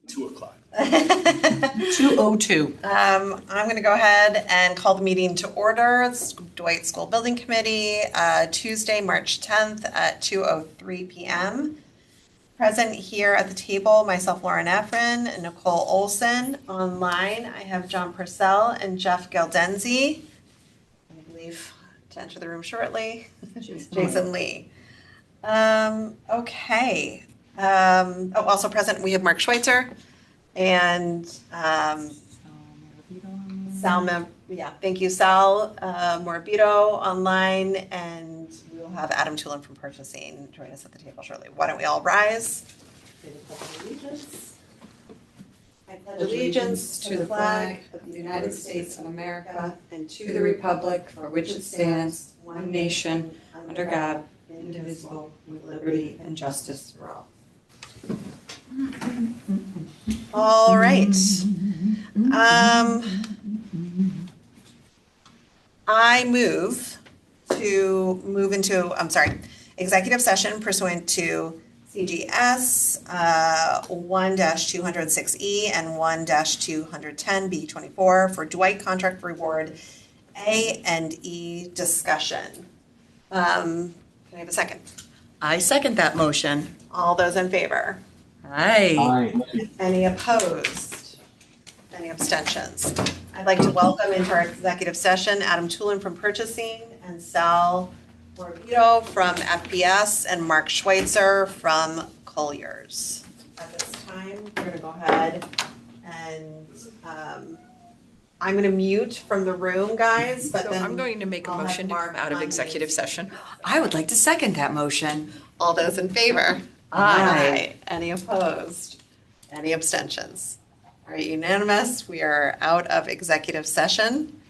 2 o'clock. 2:02. I'm going to go ahead and call the meeting to order. It's Dwight School Building Committee, Tuesday, March 10th at 2:03 p.m. Present here at the table, myself, Lauren Efren, and Nicole Olson. Online, I have John Purcell and Jeff Galdenzi. I believe to enter the room shortly, Jason Lee. Okay. Also present, we have Mark Schweitzer and Sal, thank you, Sal Morabito online, and we will have Adam Tulin from purchasing join us at the table shortly. Why don't we all rise? I pledge allegiance to the flag of the United States of America and to the republic for which it stands, one nation, under God, indivisible, with liberty and justice for all. All right. I move into executive session pursuant to CGS 1-206E and 1-210B24 for Dwight contract reward A and E discussion. Can I have a second? I second that motion. All those in favor? Aye. Any opposed? Any abstentions? I'd like to welcome into our executive session Adam Tulin from purchasing and Sal Morabito from FPS and Mark Schweitzer from Colliers. At this time, we're going to go ahead and I'm going to mute from the room, guys, but then I'm going to make a I'll have motion to Mark come out of unmute. executive session. I would like to second that motion. All those in favor? Aye. Any opposed? Any abstentions? All right, unanimous. We are out of executive session.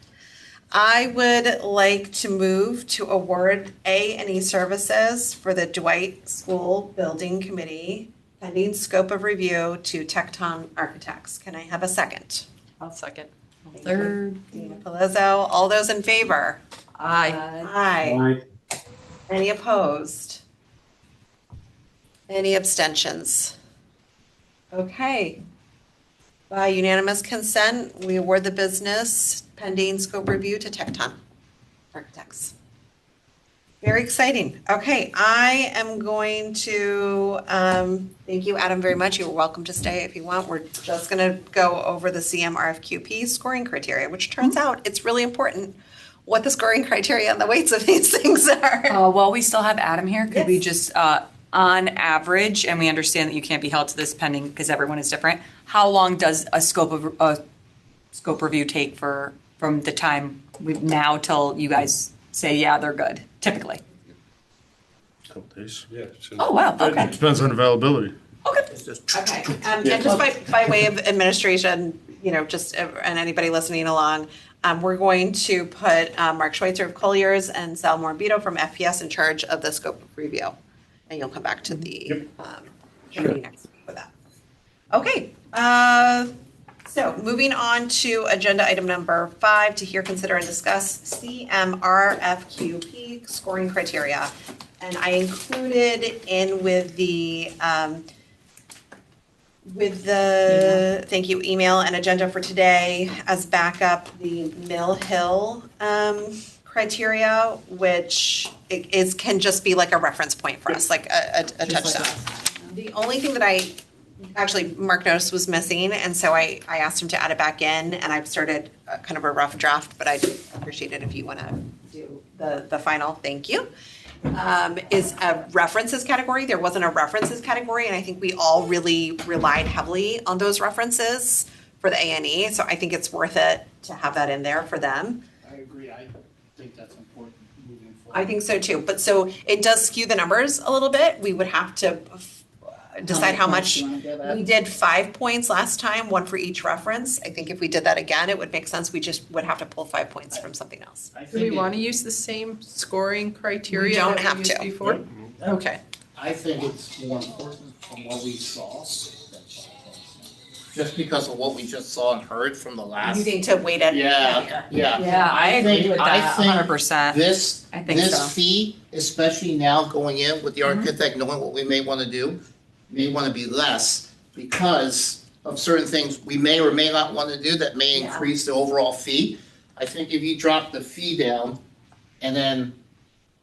I would like to move to award A&E services for the Dwight School Building Committee pending scope of review to Tecton Architects. Can I have a second? I'll second. Third. Dina Palizzo. All those in favor? Aye. Aye. Any opposed? Any abstentions? Okay. By unanimous consent, we award the business pending scope review to Tecton Architects. Very exciting. Okay, I am going to, thank you, Adam, very much. You're welcome to stay if you want. We're just going to go over the CM RFQP scoring criteria, which turns out it's really important what the scoring criteria and the weights of these things are. While we still have Adam here, could we Yes. just, on average, and we understand that you can't be held to this pending because everyone is different, how long does a scope review take from the time now till you guys say, yeah, they're good, typically? Couple days, yeah. Oh, wow, okay. It depends on availability. Okay. Okay, and just by way of administration, and anybody listening along, we're going to put Mark Schweitzer of Colliers and Sal Morabito from FPS in charge of the scope of review. And you'll come back to the committee next week with that. Okay, so moving on to agenda item number 5, to hear, consider, and discuss CMRFQP scoring criteria. And I included in with the thank you, email and agenda for today as backup, the Mill Hill criteria, which can just be like a reference point for us, like a touchstone. The only thing that Mark noticed was missing, and so I asked him to add it back in, and I've started kind of a rough draft, but I'd appreciate it if you want to do the final, thank you. Is a references category. There wasn't a references category, and I think we all really relied heavily on those references for the A&E, so I think it's worth it to have that in there for them. I agree. I think that's important moving forward. I think so too, but so it does skew the numbers a little bit. We would have to decide how much. We did 5 points last time, 1 for each reference. I think if we did that again, it would make sense. We just would have to pull 5 points from something else. Do we want to use the same scoring criteria We don't that have we used to. before? Okay. I think it's more important from what we saw. Just because of what we just saw and heard from the last. You need to wait it. Yeah. Yeah, I agree with that, I think 100%. This I think so. this fee, especially now going in with the architect, knowing what we may want to do, may want to be less because of certain things we may or may not want to do that may Yeah. increase the overall fee. I think if you drop the fee down and then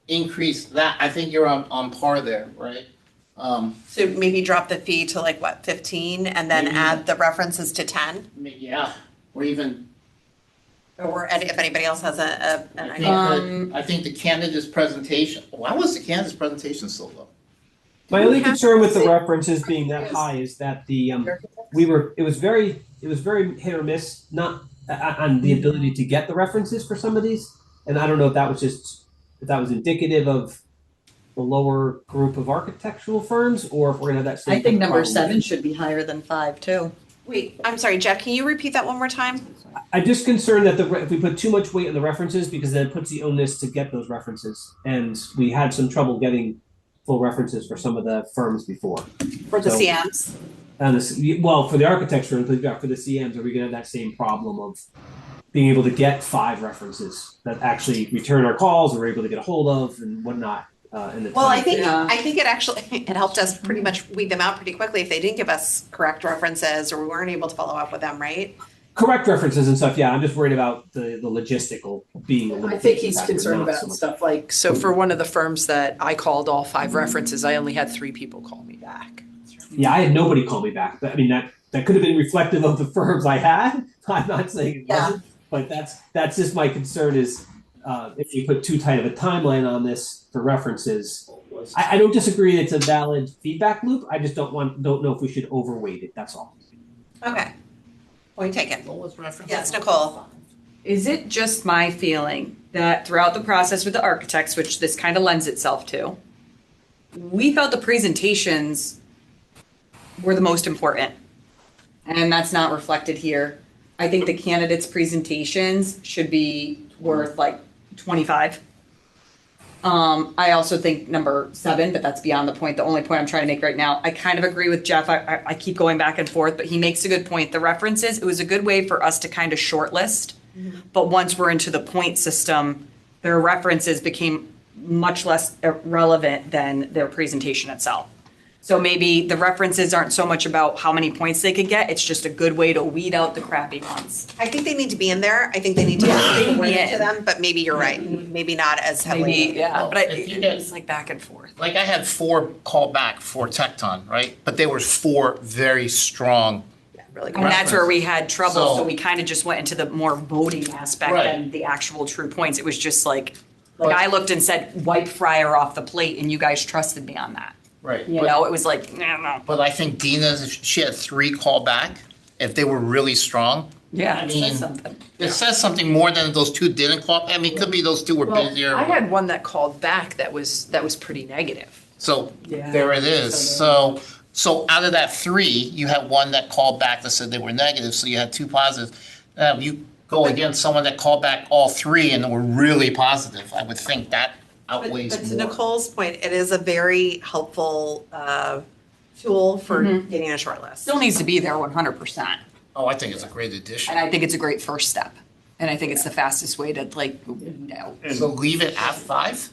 increase that, I think you're on par there, right? So maybe drop the fee to like what, 15, and then Maybe. add the references to 10? Yeah, or even, Or if anybody else has an I idea. think, I think the candidate's presentation, why was the candidate's presentation so low? My only concern with the references being that high is that it was very hit or miss, not on the ability to get the references for some of these. And I don't know if that was indicative of the lower group of architectural firms, or if we're gonna have that same. I think number problem. 7 should be higher than 5 too. Wait, I'm sorry, Jeff, can you repeat that one more time? I'm just concerned that if we put too much weight on the references, because then it puts the onus to get those references, and we had some trouble getting full references for some of the firms before. For the So- CMs? And for the architecture, for the CMs, are we gonna have that same problem of being able to get 5 references that actually return our calls, or we're able to get a hold of and whatnot? In the Well, I time? think, Yeah. I think it actually, it helped us pretty much weed them out pretty quickly if they didn't give us correct references or we weren't able to follow up with them, right? Correct references and stuff. Yeah, I'm just worried about the logistical being a little. I think he's concerned about stuff like, so for one of the firms that I called all 5 references, I only had 3 people call me back. Yeah, I had nobody call me back. I mean, that could have been reflective of the firms I had. I'm not saying it Yeah. wasn't, but that's just my concern is if we put too tight of a timeline on this for references. I don't disagree it's a valid feedback loop. I just don't know if we should overweight it. That's all. Okay. Point taken. What was reference? Yes, Nicole. Is it just my feeling that throughout the process with the architects, which this kind of lends itself to, we felt the presentations were the most important? And that's not reflected here. I think the candidates' presentations should be worth like 25. I also think number 7, but that's beyond the point. The only point I'm trying to make right now, I kind of agree with Jeff. I keep going back and forth, but he makes a good point. The references, it was a good way for us to kind of shortlist. But once we're into the point system, their references became much less relevant than their presentation itself. So maybe the references aren't so much about how many points they could get. It's just a good way to weed out the crappy ones. I think they need to be in there. I think they need to they be need weighted in. to them, but maybe you're right. Maybe not as heavily. Maybe, yeah, Well, but if you it get- was like back and forth. Like I had 4 call back for Tecton, right? But they were 4 very strong. Really And that's where we had trouble, so So- we kind of just went into the more voting aspect Right. than the actual true points. It was just like But- I looked and said, wipe Fryer off the plate, and you guys trusted me on that. Right. You know, it was like, no. But I think Dina's, she had 3 call back, if they were really strong. Yeah, I it mean, says something. It says something more than those 2 didn't call. I mean, it could be those 2 were Well, busier. I had one that called back that was pretty negative. So Yeah. there it is. So out of that 3, you had 1 that called back that said they were negative, so you had 2 positives. You go against someone that called back all 3 and were really positive. I would think that outweighs But to more. Nicole's point, it is a very helpful tool for getting a short list. Still needs to be there 100%. Oh, I think it's a great addition. And I think it's a great first step. And I think it's the fastest way to like, weed out. So leave it at 5?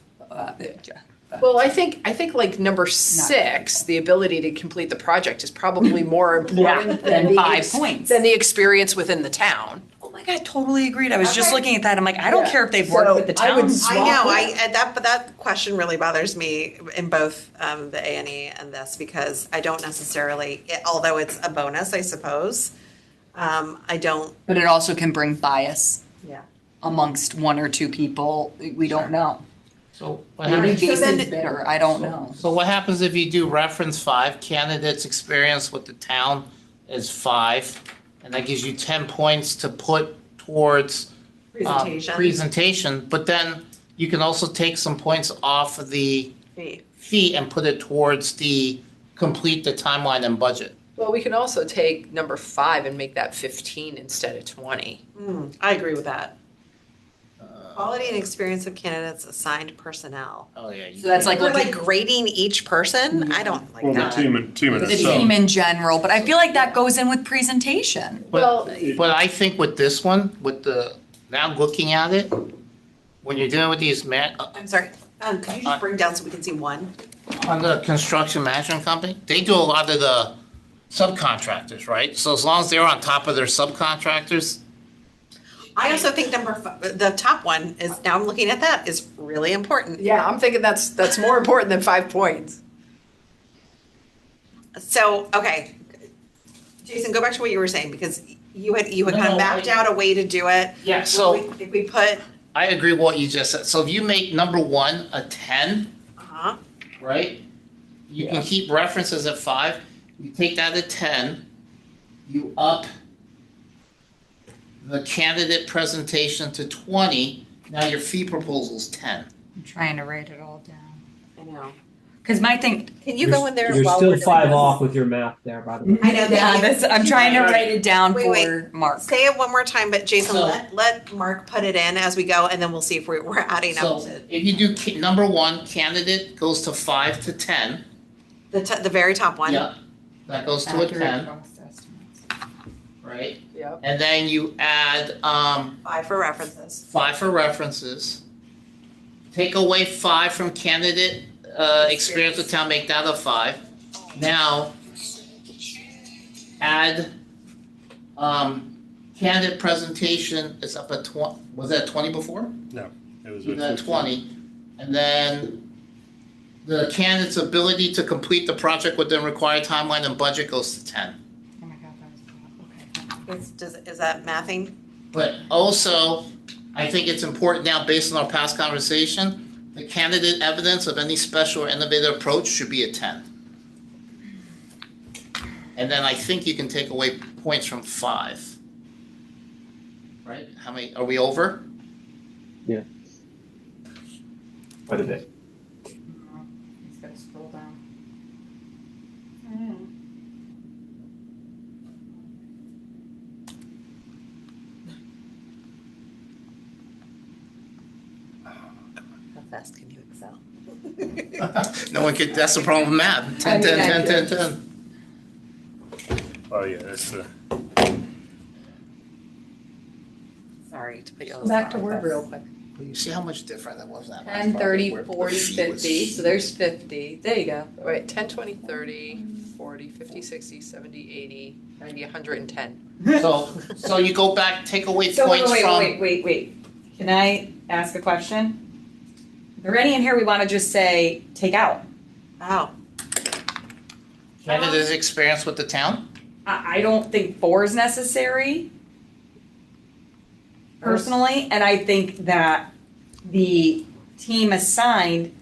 Yeah. Well, I think like number 6, the ability to complete the project is probably more important than than 5 points. than the experience within the town. Oh my God, totally agreed. I was just Okay. looking at that. I'm like, I don't Yeah. care if they've worked So with the I would towns. I know, Swap but that question really bothers me in both the A&E and this, because I don't necessarily, although it's a bonus, I suppose, I don't, But it also can bring bias yeah. amongst 1 or 2 people. We don't know. So what Maybe happens? Jason's then- bitter. I don't know. So what happens if you do reference 5, candidates' experience with the town is 5, and that gives you 10 points to put towards Presentation. presentation, but then you can also take some points off of the Fee. fee and put it towards the complete the timeline and budget. Well, we can also take number 5 and make that 15 instead of 20. I agree with that. Quality and experience of candidates assigned personnel. Oh, yeah. So that's like We're looking like grading each person? I don't like Well, the that. team in the itself. team in general, but I feel like that goes in with presentation. Well, But I think with this one, with the, now looking at it, when you're dealing with these I'm sorry, could you just bring down so we can see one? on the construction management company, they do a lot of the subcontractors, right? So as long as they're on top of their subcontractors, I also think the top one is, now I'm looking at that, is really important. Yeah, I'm thinking that's more important than 5 points. So, okay, Jason, go back to what you were saying, because you had kind of No, mapped out a way to do it. yeah, so If we put, I agree with what you just said. So if you make number 1 a 10, uh-huh, right? You can Yeah. keep references at 5, you take that at 10, you up the candidate presentation to 20, now your fee proposal's 10. I'm trying to write it all down. I know. Because my thing, Can you go in there You're while still we're doing 5 this? off with your math there, by the way. I know, yeah, thank you. I'm trying to write it down Wait, wait. for Mark. Say it one more time, but Jason, So- let Mark put it in as we go, and then we'll see if we're adding up So to if you do number 1, candidate goes to 5 to 10. the very top one. Yep, that goes to a Accurate 10, cost estimates. right? Yep. And then you add 5 for references. 5 for references. Take away 5 from candidate experience with town, make that a 5. Now, add candidate presentation is up at 20, was that 20 before? It was At at 20. And then the candidate's ability to complete the project within required timeline and budget goes to 10. Oh my God, that was, okay. Is that mathing? But also, I think it's important now, based on our past conversation, the candidate evidence of any special or innovative approach should be a 10. And then I think you can take away points from 5. Right? How many, are we over? Quite a bit. He's gotta scroll down. How fast can you Excel? No one could, that's the problem with math. 10, 10, 10, 10, 10. Oh, yeah, that's the, Sorry to put you on Go the back spot. to Word real quick. You see how much different that was that last 10, 30, project where 40, the fee was- 50, so there's 50. There you go. Wait, 10, 20, 30, 40, 50, 60, 70, 80, 90, 110. So you go back, take away So points from. wait. Can I ask a question? Are there any in here we want to just say, take out? Oh, Candidate's experience with the town? I don't think 4 is necessary. Personally, and I think that the team assigned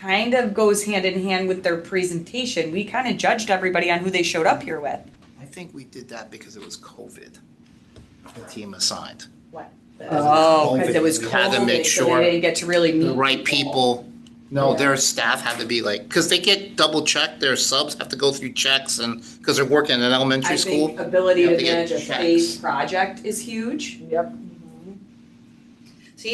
kind of goes hand in hand with their presentation. We kind of judged everybody on who they showed up here with. I think we did that because it was COVID. The team assigned. What? Oh, Because it was we had to make COVID, so sure they didn't get to really meet The right people. No, Yeah. their staff had to be like, because they get double checked, their subs have to go through checks and, because they're working in an elementary I school. think ability you to have to get manage a checks. phased project is huge. Yep. so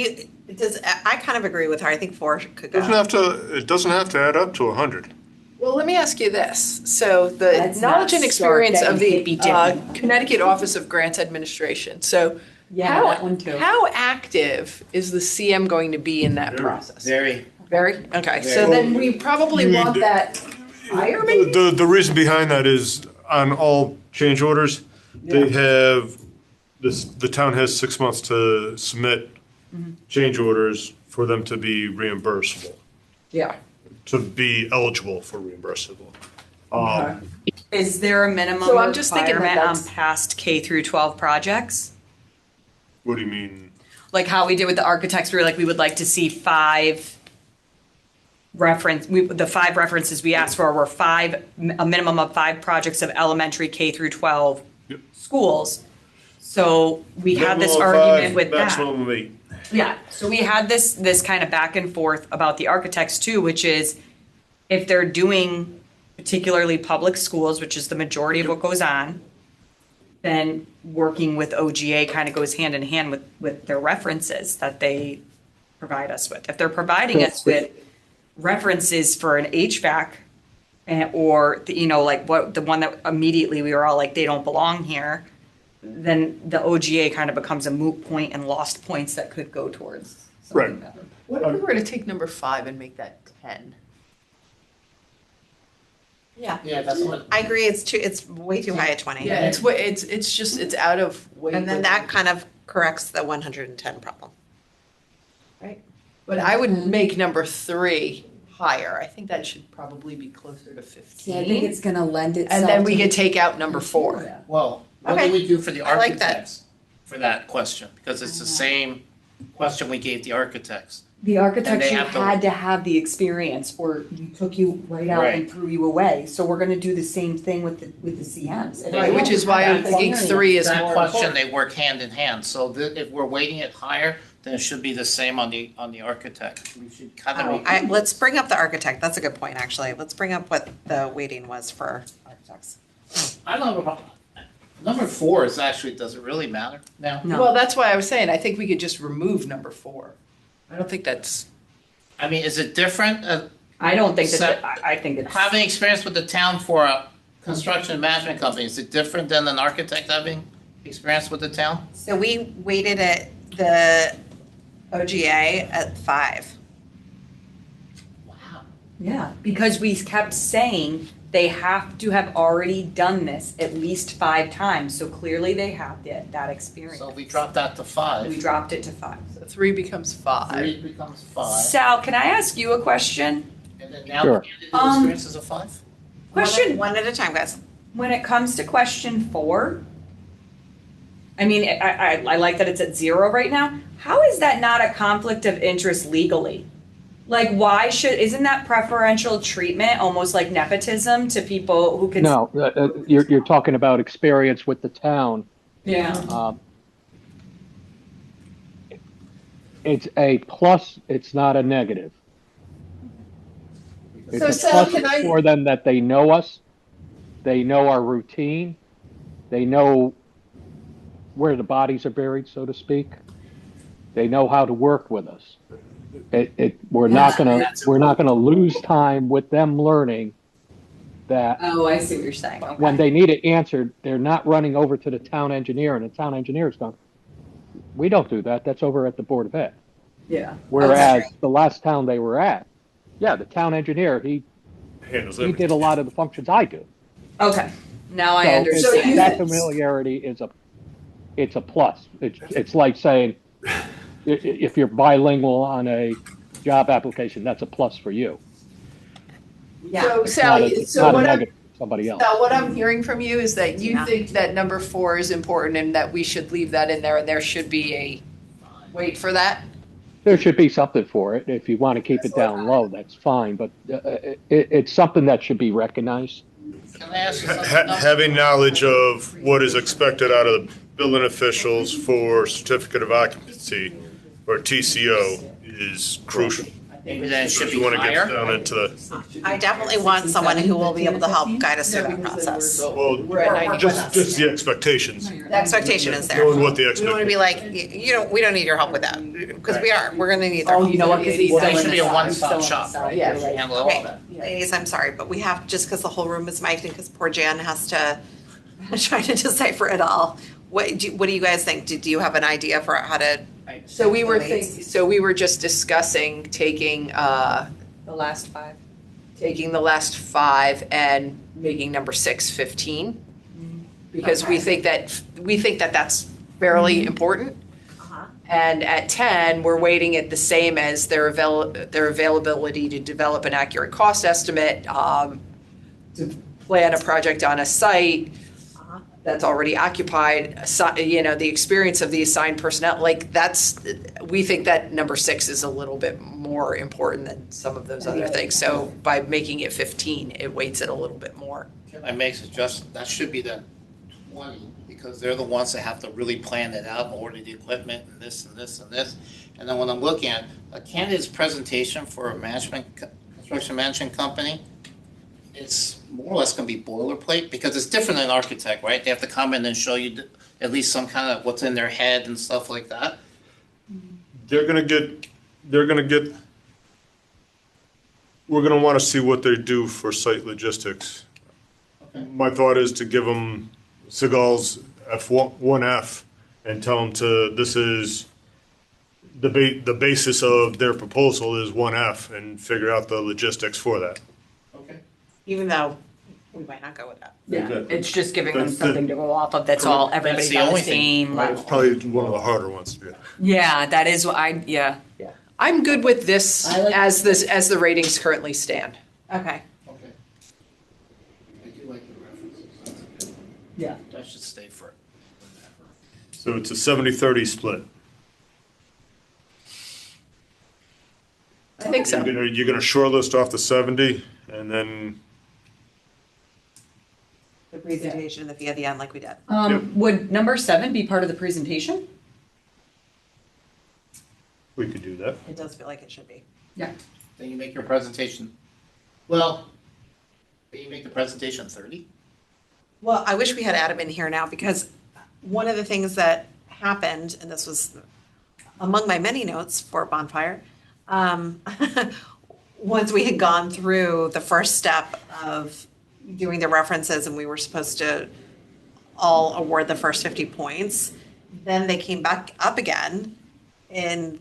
I kind of agree with her. I think 4 could go. it doesn't have to add up to 100. Well, let me ask you this. So the Let's not knowledge and start experience of getting the hippy-dippy. Connecticut Office of Grants Administration. So Yeah, how, that one too. how active is the CM going to be in that Very. process? Very. Very? Okay, so Very. then we probably You want mean- that higher maybe? The reason behind that is on all change orders, they have, the town has 6 months to submit change orders for them to be reimbursable, Yeah. to be eligible for reimbursable. Is there a minimum So I'm just thinking that requirement on that's- past K through 12 projects? What do you mean? Like how we did with the architects, we were like, we would like to see 5 the 5 references we asked for were a minimum of 5 projects of elementary K through 12 Yep. schools. So we had this Minimum of argument 5, with that. maximum of 8. Yeah, so we had this kind of back and forth about the architects too, which is if they're doing particularly public schools, which is the majority of what goes on, then working with OGA kind of goes hand in hand with their references that they provide us with. If they're providing us with references for an HVAC or, like the one that immediately we were all like, they don't belong here, then the OGA kind of becomes a moot point and lost points that could go towards something Right. better. What if we were to take number 5 and make that 10? Yeah. Yeah, that's what. I agree, it's way too high at 20. Yeah, it's out of weight. And then that kind of corrects the 110 problem. Right? But I would make number 3 higher. I think that should probably be closer to 15. I think it's gonna lend itself. And then we to- could take out number 4. Well, what Okay. do we do for the I like that. architects for that question? Because it's the same question we gave the architects. The architects, you have to- had to have the experience, or you took you right out and Right. threw you away. So we're gonna do the same thing with the CMs. And Right, if which you is why have I'm that thinking experience- 3 is That more question, important. they work hand in hand. So if we're weighting it higher, then it should be the same on the architect. We should kind of make. Let's bring up the architect, that's a good point, actually. Let's bring up what the weighting was for architects. I don't know about, number 4 is actually, does it really matter now? No. Well, that's why I was saying, I think we could just remove number 4. I don't think that's, I mean, is it different? I don't think So- that, I think it's. Having experience with the town for a construction management company, is it different than an architect having experience with the town? So we weighted it, the OGA at 5. Wow. Yeah, because we kept saying they have to have already done this at least 5 times, so clearly they have that experience. So we dropped that to We 5. dropped it to 5. 3 becomes 5. 3 becomes 5. Sal, can I ask you a question? And then now Sure. the candidate experience is a 5? Question, One at a time, guys. when it comes to question 4, I mean, I like that it's at 0 right now. How is that not a conflict of interest legally? Like, why isn't that preferential treatment almost like nepotism to people who can? No, you're talking about experience with the town. Yeah. It's a plus, it's not a negative. So, It's a Sal, plus can I- for them that they know us, they know our routine, they know where the bodies are buried, so to speak. They know how to work with us. We're not gonna lose time with them learning that Oh, I see what you're saying. Okay. when they need it answered, they're not running over to the town engineer and the town engineer's going, we don't do that, that's over at the Board of Ed. Yeah. Whereas the last town they were at, yeah, the town engineer, he Handles did everything. a lot of the functions I do. Okay. Now I So understand. that familiarity it's a plus. It's like saying, if you're bilingual on a job application, that's a plus for you. Yeah. So It's Sally, not a what I'm, negative for somebody else. Sal, what I'm hearing from you is that you Yeah. think that number 4 is important and that we should leave that in there and there should be a wait for that? There should be something for it. If you want to keep it down low, that's fine, but it's something that should be recognized. Can I ask you something else? Having knowledge of what is expected out of the building officials for certificate of occupancy or TCO is crucial. Maybe then it should If be you want to get higher? down into the, I definitely want someone who will be able to help guide us through that process. We're at 90. just the expectations, The expectation is there. knowing what the We don't want to be expectation. like, we don't need your help with that, because we're gonna need their Oh, help. you know what? Because he's Well, still they in should the be a side, one-stop still in the shop. side. Yeah, Right. Handle all Okay, that. ladies, I'm sorry, but we have, just because the whole room is mic'd and because poor Jan has to, try to decipher it all. What do you guys think? Do you have an idea for how to? So we were just discussing taking The last 5. the last 5 and making number 6 15. Because we think that that's fairly important. And at 10, we're weighting it the same as their availability to develop an accurate cost estimate, to plan a project on a site that's already occupied, the experience of the assigned personnel, we think that number 6 is a little bit more important than some of those other things. So by making it 15, it weights it a little bit more. Can I make a suggestion? That should be the 20, because they're the ones that have to really plan it out and order the equipment and this and this and this. And then when I'm looking at a candidate's presentation for a construction management company, it's more or less going to be boilerplate, because it's different than an architect, right? They have to come in and show you at least some kind of what's in their head and stuff like that. We're gonna want to see what they do for site logistics. Okay. My thought is to give them Seagal's F1F and tell them this is the basis of their proposal is 1F, and figure out the logistics for that. Okay. Even though we might not go with that. Yeah, Exactly. it's just giving them That's something to go off of, that's all, everybody's the on the only thing. same It's level. probably one of the harder ones to get. Yeah, that is what yeah. I'm good with this I like- as the ratings currently stand. Okay. Okay. I do like the references, that's good. Yeah. That should stay for it. So it's a 70-30 split. I think so. You're gonna shortlist off the 70 and then, The presentation and the fee at the end like we did. Would number 7 be part of the presentation? we could do that. It does feel like it should be. Yeah. Then you make your presentation, well, then you make the presentation 30? Well, I wish we had Adam in here now because one of the things that happened, and this was among my many notes for Bonfire, once we had gone through the first step of doing the references and we were supposed to all award the first 50 points, then they came back up again in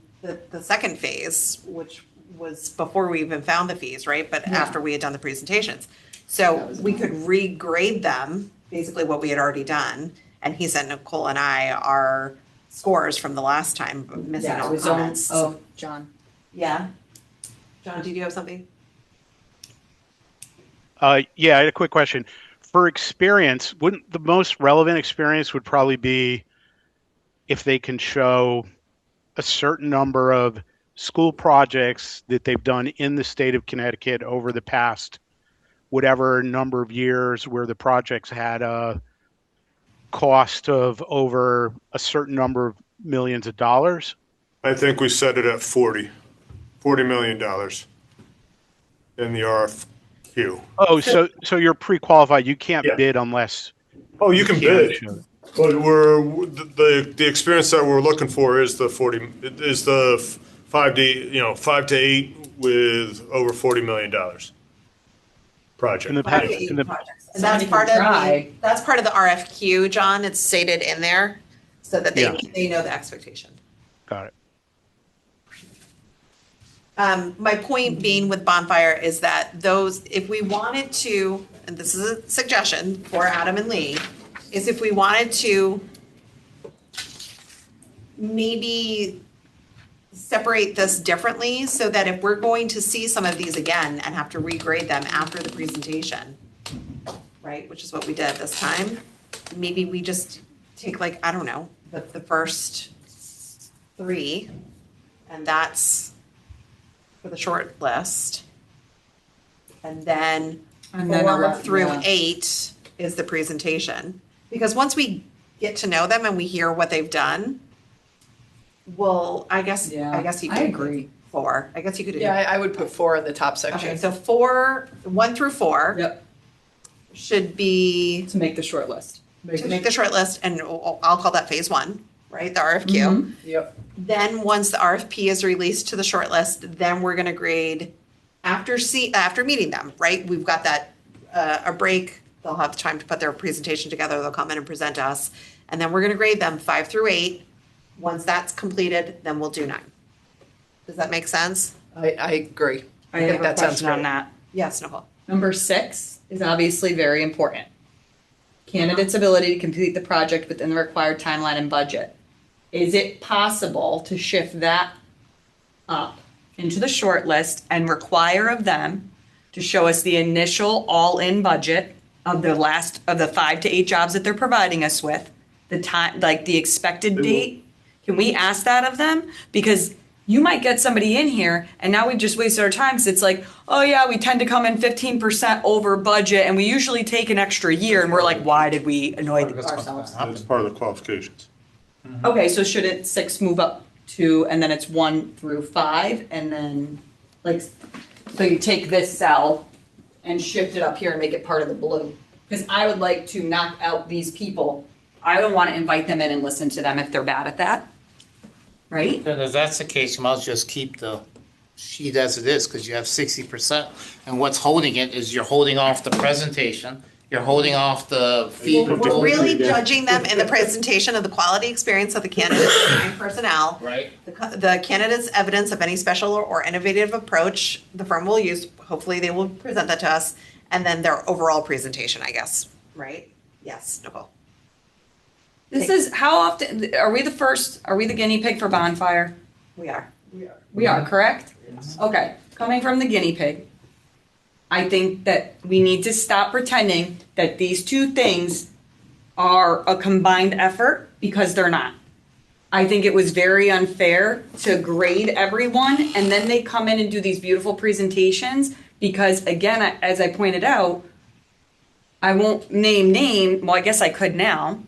the second phase, which was before we even found the fees, right? But after we had done the presentations. So we could regrade them, basically what we had already done. And he sent Nicole and I our scores from the last time, but missing Yeah, it all was comments. oh, John. Yeah. John, did you have something? Yeah, I had a quick question. For experience, wouldn't the most relevant experience would probably be if they can show a certain number of school projects that they've done in the state of Connecticut over the past whatever number of years where the projects had a cost of over a certain number of millions of dollars? I think we set it at $40 million in the RFQ. Oh, so you're pre-qualified. You can't Yeah. bid unless Oh, you can can't bid, show it. but the experience that we're looking for is the 5 to 8 with over $40 million project. In the Five past, to eight in the, projects. And that's Somebody part can of try. that's part of the RFQ, John. It's stated in there so that Yeah. they know the expectation. got it. My point being with Bonfire is that those, if we wanted to, and this is a suggestion for Adam and Lee, is if we wanted to maybe separate this differently so that if we're going to see some of these again and have to regrade them after the presentation, right, which is what we did this time, maybe we just take like, I don't know, the first 3, and that's for the short list. And then And then 4 through yeah. 8 is the presentation. Because once we get to know them and we hear what they've done, well, I guess you I could. agree. 4. I guess you could do. Yeah, I would put 4 in the top Okay, section. so 1 through 4 Yep, should be to make the short list. to make the short list, and I'll call that phase 1, right, the RFQ. Mhm. Yep. Then, once the RFP is released to the shortlist, then we're gonna grade after meeting them, right? We've got that, a break, they'll have time to put their presentation together, they'll come in and present to us. And then we're gonna grade them 5 through 8. Once that's completed, then we'll do 9. Does that make sense? I agree. I think have a that sounds question on great. that. Yes, Nicole? Number 6 is obviously very important. Candidate's ability to complete the project within the required timeline and budget. Is it possible to shift that up into the short list and require of them to show us the initial all-in budget of the 5 to 8 jobs that they're providing us with, the time, like the expected date? Can we ask that of them? Because you might get somebody in here and now we've just wasted our time because it's like, oh yeah, we tend to come in 15% over budget and we usually take an extra year and we're like, why did we annoy ourselves? That's part of the qualifications. Okay, so should it 6 move up to, and then it's 1 through 5 and then like, so you take this cell and shift it up here and make it part of the blue? Because I would like to knock out these people. I don't want to invite them in and listen to them if they're bad at that. Right? Then if that's the case, you might as well just keep the sheet as it is, because you have 60%. And what's holding it is you're holding off the presentation, you're holding off the fee We're proposal. really judging them in the presentation of the quality experience of the candidates and personnel. Right. The candidate's evidence of any special or innovative approach the firm will use, hopefully they will present that to us, and then their overall presentation, I guess, right? Yes, Nicole. This is, how often, are we the guinea pig for bonfire? We are. We are, correct? Okay, coming from the guinea pig, I think that we need to stop pretending that these two things are a combined effort, because they're not. I think it was very unfair to grade everyone, and then they come in and do these beautiful presentations, because again, as I pointed out, I won't name, well, I guess I could now.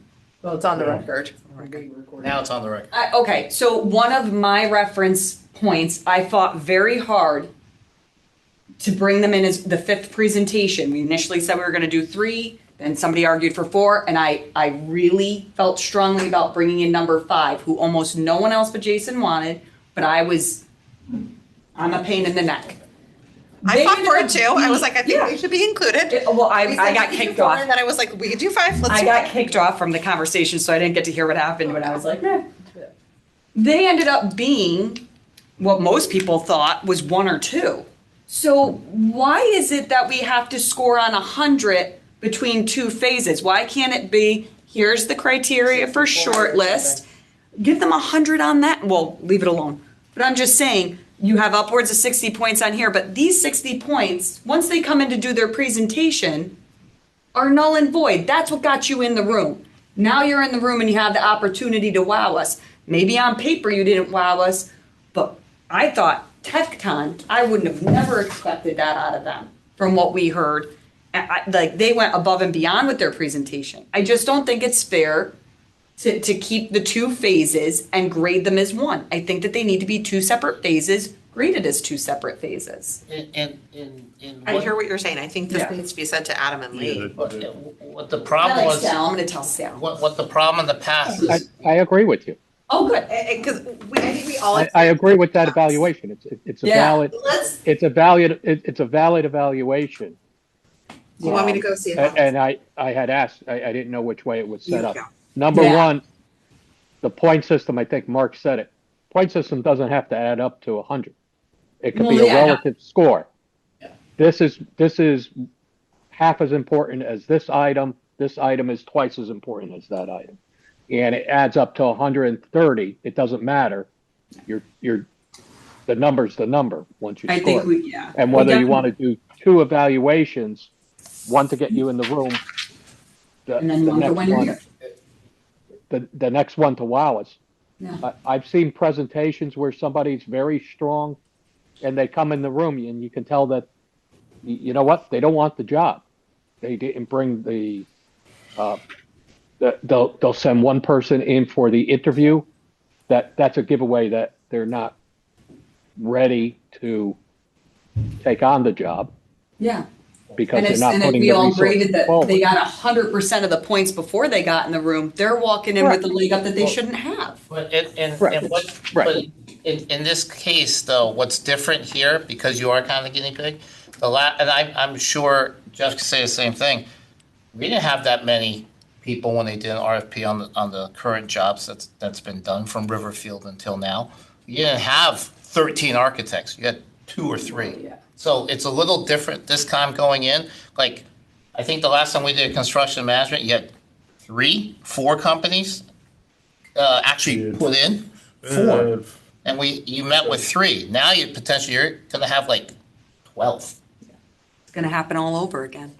Well, it's on the record. Now it's on the record. Okay, so one of my reference points, I fought very hard to bring them in as the fifth presentation. We initially said we were gonna do 3, then somebody argued for 4, and I really felt strongly about bringing in number 5, who almost no one else but Jason wanted, but I'm a pain in the neck. I They fought ended for up it too. I was being- like, I think yeah. we should be included. Well, I We said got we could do kicked 4, off. and then I was like, we could do 5, let's I do got 5. kicked off from the conversation, so I didn't get to hear what happened when I was like, eh. They ended up being what most people thought was 1 or 2. So why is it that we have to score on 100 between 2 phases? Why can't it be, here's the criteria for shortlist, give them 100 on that, well, leave it alone. But I'm just saying, you have upwards of 60 points on here, but these 60 points, once they come in to do their presentation, are null and void. That's what got you in the room. Now you're in the room and you have the opportunity to wow us. Maybe on paper you didn't wow us, but I thought TechCon, I wouldn't have never expected that out of them from what we heard. Like they went above and beyond with their presentation. I just don't think it's fair to keep the 2 phases and grade them as 1. I think that they need to be 2 separate phases, graded as 2 separate phases. I hear what you're saying. I think this Yeah. needs to be said to Adam and Lee. What the I problem like was, Sal, I'm gonna tell Sal. what the problem in the past is, I agree with you. Oh, good. Because I think we all. I agree with that evaluation. It's a Yeah. valid, Let's, it's a valid evaluation. you want me to go see it? And I had asked, I didn't know which way it was set up. Yeah. Number Yeah. 1, the point system, I think Mark said it. Point system doesn't have to add up to 100. It could Well, be a yeah. relative score. This is half as important as this item. This item is twice as important as that item. And it adds up to 130. It doesn't matter. The number's the number once you I score. think yeah. And We whether you definitely- want to do 2 evaluations, one to get you in the room, And then one for when you're here. the next one to wow us. Yeah. I've seen presentations where somebody's very strong and they come in the room and you can tell that, you know what, they don't want the job. They didn't bring they'll send one person in for the interview. That's a giveaway that they're not ready to take on the job Yeah. because And they're if, not and if putting we the all resources graded that forward. they got 100% of the points before they got in the room, they're walking in with a leg up that they shouldn't have. but Right. but in this case though, what's different here, because you are kind of the guinea pig, and I'm sure Jeff could say the same thing. We didn't have that many people when they did an RFP on the current jobs that's been done from Riverfield until now. You didn't have 13 architects. You had 2 or 3. Yeah. So it's a little different this time going in. Like, I think the last time we did construction management, you had 3, 4 companies actually put in. 4. And you met with 3. Now you're gonna have like 12. It's going to happen all over again.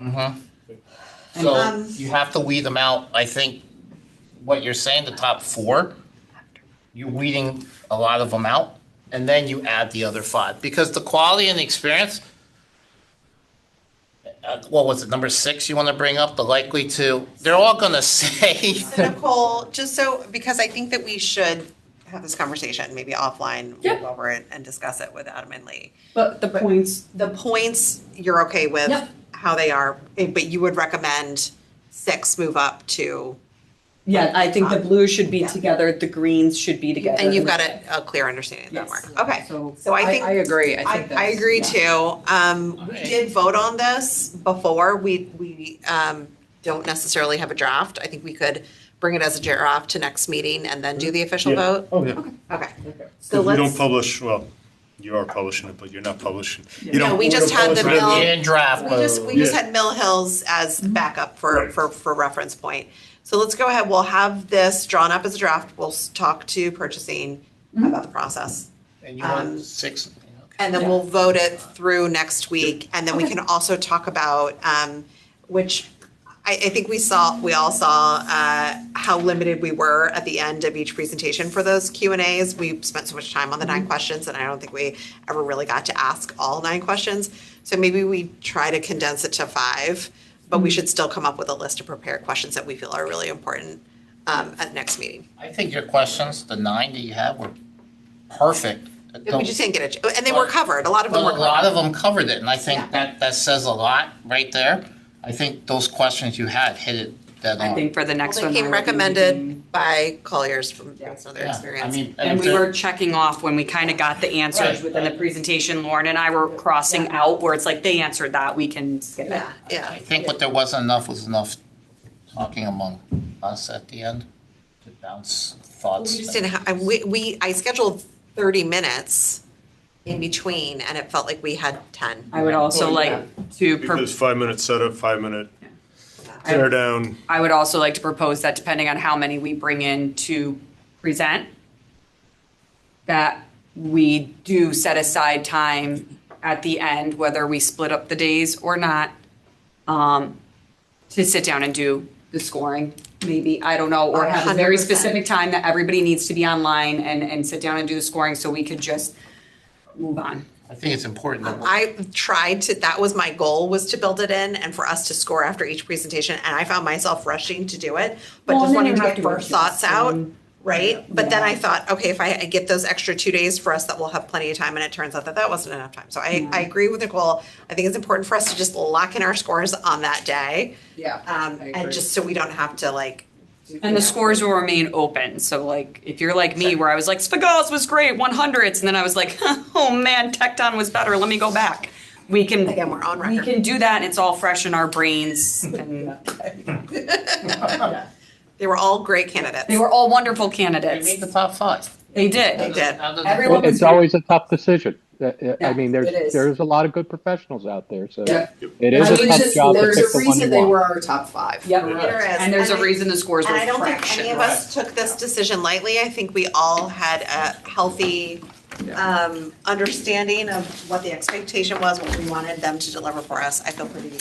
So you have to weed them out. I think what you're saying, the top 4, you're weeding a lot of them out, and then you add the other 5. Because the quality and the experience, what was it, number 6 you want to bring up? They're all going to say. So Nicole, just so, because I think that we should have this conversation, maybe offline, Yep. go over it and discuss it with Adam and Lee. But the points, The points, you're okay with Yep. how they are, but you would recommend 6 move up to, yeah, I think the blues should be Yeah. together, the greens should be together. and you've got a clear understanding of that, Yes. Mark. Okay, So so I think. I agree. I think I that's. agree too. We did vote on this before. We don't necessarily have a draft. I think we could bring it as a draft to next meeting and then do the official Yeah. vote. Oh, yeah. Okay. So If we don't let's, publish, well, You are publishing it, but you're not publishing. You No, don't. we just had the publish it. Mill. In draft We just Yeah. had Mill Hills as backup for reference point. So let's go ahead, we'll have this drawn up as a draft, we'll talk to purchasing about the process. And you want 6, okay. And then we'll vote it through next week, and then we can also talk about, which I think we all saw, how limited we were at the end of each presentation for those Q and As. We spent so much time on the 9 questions, and I don't think we ever really got to ask all 9 questions. So maybe we try to condense it to 5, but we should still come up with a list of prepared questions that we feel are really important at next meeting. I think your questions, the 9 that you have, were perfect. We just didn't get it, and they were covered, a lot of them were Well, a covered. lot of them covered it, and I think that says a lot right there. I think those questions you had hit it dead on. I think for the next Well, one. they I came would be recommended making- by Colliers from based on their Yeah, I experience. mean, And we if were checking off when we kind of got the answers Right. within the presentation. Lauren and I were crossing out where it's like, they answered that, we can skip it. Yeah, yeah. I think what there wasn't enough was enough talking among us at the end to bounce thoughts. We just didn't have, I scheduled 30 minutes in between, and it felt like we had 10. I would also like to, Because 5-minute setup, 5-minute tear down. I would also like to propose that depending on how many we bring in to present, that we do set aside time at the end, whether we split up the days or not, to sit down and do the scoring, maybe, I don't know, or have a very 100%. specific time that everybody needs to be online and sit down and do the scoring so we could just move on. I think it's important that I tried to, that was my goal, was to build it in and for us to score after each presentation, and I found myself rushing to do it, but Well, just and then wanting you to have get to first adjust thoughts out, and- right? But then I thought, okay, if I get those extra 2 days for us, that we'll have plenty of time, and it turns out that that wasn't enough time. So I agree with Nicole, I think it's important for us to just lock in our scores on that day. Yeah. And just so we don't have to like. And the scores will remain open, so like, if you're like me, where I was like, Spagos was great, 100s, and then I was like, oh man, Tecton was better, let me go back. We can, Again, we're on we record. can do that, and it's all fresh in our brains, and They were all great candidates. they were all wonderful they candidates. made the top 5. They did. They did. How did Everyone was It's always a tough decision. Yeah, I mean, it is. there's a lot of good professionals out there, so Yeah. it is I a mean, tough just- job to there's pick a the one reason you they want. were our top 5. Yep. There is. And there's a And I- reason the scores were And I don't think fraction. any of us took this decision lightly. I think we all had a healthy understanding of what the expectation was, what we wanted them to deliver for us. I feel pretty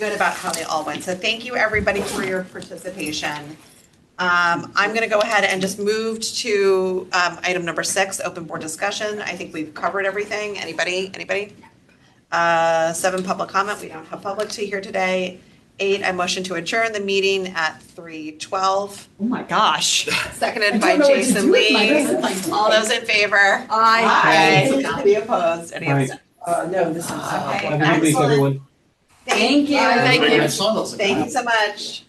good about how they all went. So thank you, everybody, for your participation. I'm gonna go ahead and just move to item number 6, open board discussion. I think we've covered everything. Anybody? 7, public comment. We don't have public to hear today. 8, I motion to adjourn the meeting at 3:12. Oh my gosh. Seconded by Jason Lee. All those in favor? Aye. Any opposed? Any All right. abstentions? No, this is. Okay, Have a good week, excellent. everyone. Thank you. Thank I you. saw those. Thank you so much.